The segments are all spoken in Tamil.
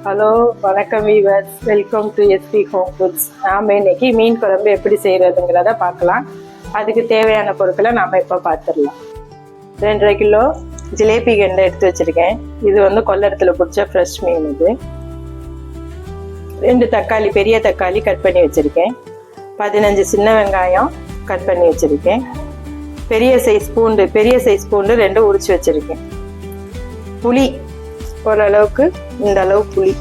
ஹலோ, வணக்கம் viewers. Welcome to SP home foods. நாம் இன்னைக்கு மீன் குழம்பு எப்படி செய்கிறதுங்கிறத பார்க்கலாம். அதுக்கு தேவையான பொருட்களை நாம் இப்போ பார்த்துடலாம். 2.5 கிலோ ஜிலேபி கெண்டை எடுத்து வச்சுருக்கேன். இது வந்து கொல்லடத்தில் பிடிச்ச ஃப்ரெஷ் மீன். இது 2 தக்காளி, பெரிய தக்காளி கட் பண்ணி வச்சுருக்கேன். 15 சின்ன வெங்காயம் கட் பண்ணி வச்சுருக்கேன். பெரிய சைஸ் பூண்டு 2 உரிச்சு வச்சுருக்கேன். புளி ஓரளவுக்கு, இந்த அளவு புளி,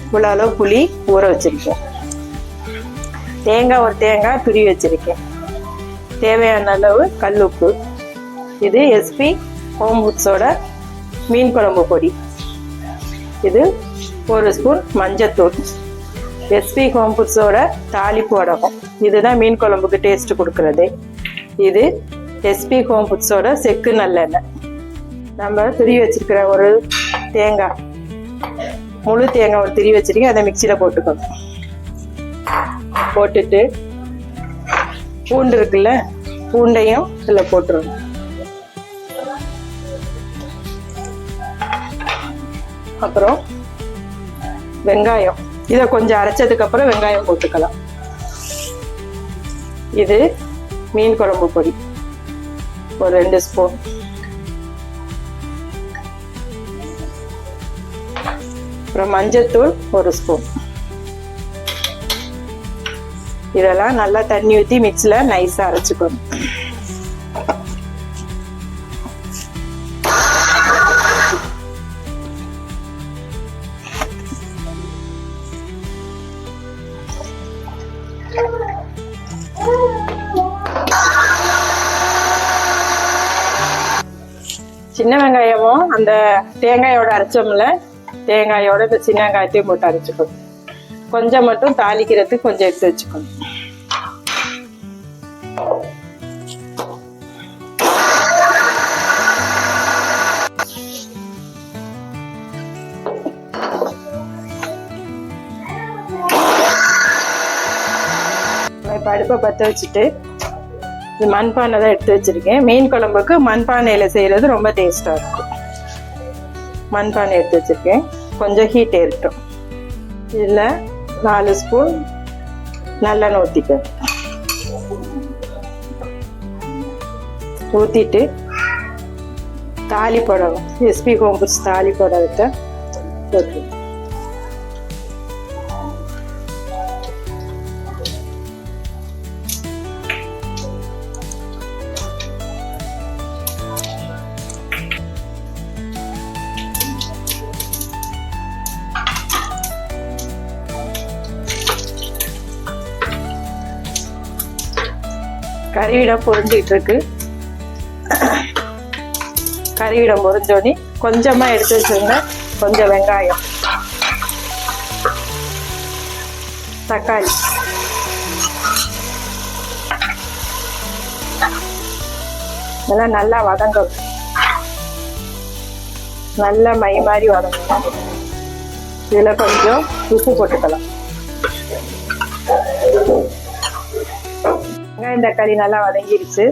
இவ்வளோ அளவு புளி ஊற வச்சிருக்கேன். தேங்காய், ஒரு தேங்காய் துருவி வச்சிருக்கேன். தேவையான அளவு கல்லுப்பு. இது எஸ்பி ஹோம் ஃபுட்ஸோட மீன் குழம்பு பொடி. இது 1 ஸ்பூன் மஞ்சத்தூள். எஸ்பி ஹோம் ஃபுட்ஸோட தாளிப்பு வடகம். இதுதான் மீன் குழம்புக்கு டேஸ்ட் கொடுக்கறது. இது எஸ்பி ஹோம் ஃபுட்ஸோட செக்கு நல்லெண்ணெய். நம்ம துருவி வச்சிருக்கிற ஒரு தேங்காய், முழு தேங்காய் ஒரு துருவி வச்சிருக்கேன். அதை மிக்சியில் போட்டுக்கணும். போட்டுட்டு பூண்டு இருக்குல்ல, பூண்டையும் இதில் போட்டுருணும். அப்புறம் வெங்காயம், இதை கொஞ்சம் அரைச்சதுக்கு அப்புறம் வெங்காயம் போட்டுக்கலாம். இது மீன் குழம்பு பொடி ஒரு 2 ஸ்பூன். அப்புறம் மஞ்சத்தூள் 1 ஸ்பூன். இதெல்லாம் நல்லா தண்ணி ஊற்றி மிக்ஸில் நைஸாக அரைச்சிக்கணும். சின்ன வெங்காயமும் அந்த தேங்காயோட அரைச்சோம்ல, தேங்காயோட இந்த சின்ன வெங்காயத்தையும் போட்டு அரைச்சிக்கணும். கொஞ்சம் மட்டும் தாளிக்கிறதுக்கு கொஞ்சம் எடுத்து வச்சுக்கணும். இப்போ அடுப்பை பற்ற வச்சுட்டு இது மண்பானை தான் எடுத்து வச்சிருக்கேன். மீன் குழம்புக்கு மண்பானையில் செய்கிறது ரொம்ப டேஸ்டாக இருக்கும். மண்பானை எடுத்து வச்சிருக்கேன். கொஞ்சம் ஹீட் ஏறட்டும். இதில் 4 ஸ்பூன் நல்லெண்ணெய் ஊற்றிக்க. ஊற்றிட்டு தாளிப்படம், எஸ்பி ஹோம் ஃபுட்ஸ் தாளிப்படத்தை போட்டு கறிவிடம் பொரிஞ்சிட்டு இருக்கு. கறிவிடம் பொரிஞ்சோடனே கொஞ்சமா எடுத்து வச்சிருங்க. கொஞ்சம் வெங்காயம், தக்காளி, இதெல்லாம் நல்லா வதங்கும். நல்லா மை மாதிரி வதங்கணும். இதுல கொஞ்சம் உப்பு போட்டுக்கலாம். வெங்காயம் தக்காளி நல்லா வதங்கிருச்சு.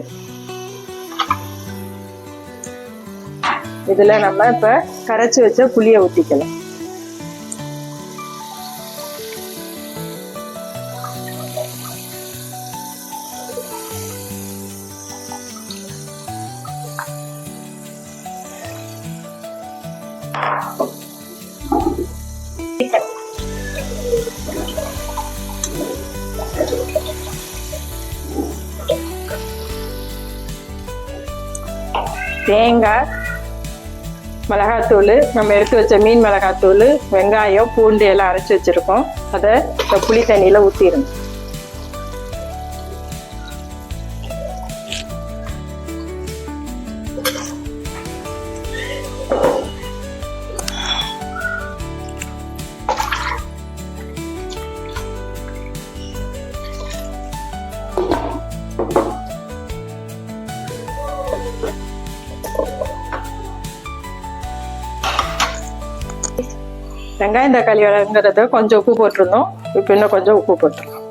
இதுல நம்ம இப்ப கரைச்சி வச்ச புளியை ஊத்திக்கலாம். தேங்காய், மிளகாத்தூள், நம்ம எடுத்து வச்ச மீன் மிளகாத்தூள், வெங்காயம், பூண்டு எல்லாம் அரைச்சி வச்சிருக்கோம். அதை இந்த புளி தண்ணியில் ஊற்றிடுங்க. வெங்காயம் தக்காளி வதங்கிறத கொஞ்சம் உப்பு போட்டிருந்தோம். இப்போ இன்னும் கொஞ்சம் உப்பு போட்டுருக்கோம்.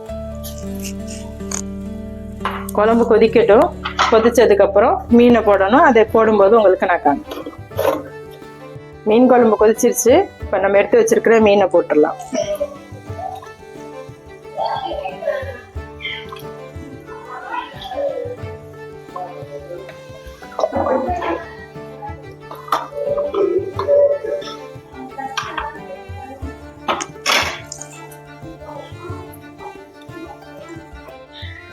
குழம்பு கொதிக்கட்டும். கொதிச்சதுக்கப்புறம் மீனை போடணும். அதை போடும்போது உங்களுக்கு நான் காமிக்கிறேன். மீன் குழம்பு கொதிச்சிருச்சு. இப்போ நம்ம எடுத்து வச்சிருக்கிற மீனை போட்டுடலாம்.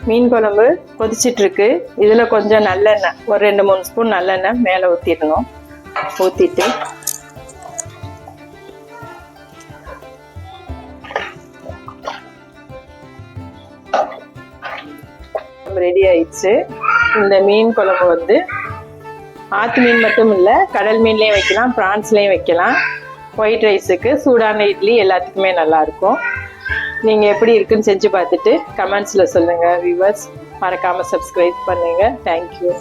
மீன் குழம்பு கொதிச்சிட்டு இருக்கு. இதுல கொஞ்சம் நல்லெண்ணெய், ஒரு 2-3 ஸ்பூன் நல்லெண்ணெய் மேலே ஊற்றிடணும். ஊற்றிட்டு ரெடி ஆயிடுச்சு. இந்த மீன் குழம்பு வந்து ஆத்து மீன் மட்டும் இல்லை, கடல் மீன்லேயும் வைக்கலாம், ப்ரான்ஸ்லேயும் வைக்கலாம். ஒயிட் ரைஸுக்கு, சூடான இட்லி எல்லாத்துக்குமே நல்லா இருக்கும். நீங்கள் எப்படி இருக்குன்னு செஞ்சு பார்த்துட்டு கமெண்ட்ஸில் சொல்லுங்கள். வியூவர்ஸ் மறக்காமல் சப்ஸ்கிரைப் பண்ணுங்கள். தேங்க்யூ.